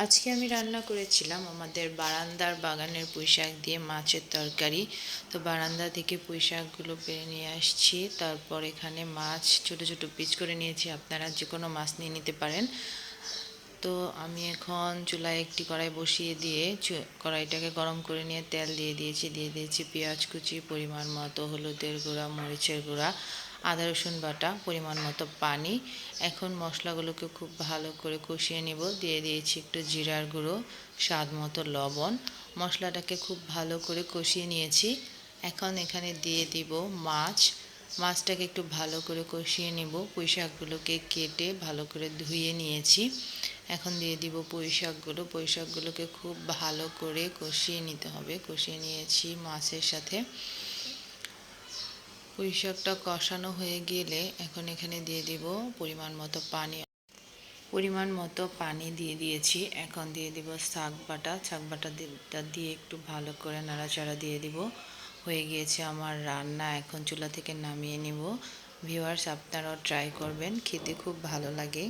আজকে আমি রান্না করেছিলাম আমাদের বারান্দার বাগানের পুঁইশাক দিয়ে মাছের তরকারি। তো বারান্দা থেকে পুঁইশাকগুলো পেরে নিয়ে আসছি, তারপর এখানে মাছ ছোট ছোট পিস করে নিয়েছি। আপনারা যে কোনো মাছ নিয়ে নিতে পারেন। তো আমি এখন চুলায় একটি কড়াই বসিয়ে দিয়ে কড়াইটাকে গরম করে নিয়ে তেল দিয়ে দিয়েছি পেঁয়াজ কুচি, পরিমাণ মতো হলুদের গুঁড়া, মরিচের গুঁড়া, আদা রসুন বাটা, পরিমাণ মতো পানি। এখন মশলাগুলোকে খুব ভালো করে কষিয়ে নেব। দিয়ে দিয়েছি একটু জিরার গুঁড়ো, স্বাদ মতো লবণ। মশলাটাকে খুব ভালো করে কষিয়ে নিয়েছি। এখন এখানে দিয়ে দিব মাছটাকে একটু ভালো করে কষিয়ে নেব। পুঁইশাকগুলোকে কেটে ভালো করে ধুয়ে নিয়েছি। এখন দিয়ে দিব পুঁইশাকগুলোকে খুব ভালো করে কষিয়ে নিতে হবে। কষিয়ে নিয়েছি মাছের সাথে। পুঁইশাকটা কষানো হয়ে গেলে এখন এখানে দিয়ে দিব পরিমাণ মতো পানি দিয়ে দিয়েছি। এখন দিয়ে দিব শাক বাটা দিয়ে একটু ভালো করে নাড়াচাড়া দিয়ে দিব। হয়ে গিয়েছে আমার রান্না, এখন চুলা থেকে নামিয়ে নিব। ভিউয়ার্স, আপনারাও ট্রাই করবেন, খেতে খুব ভালো লাগে।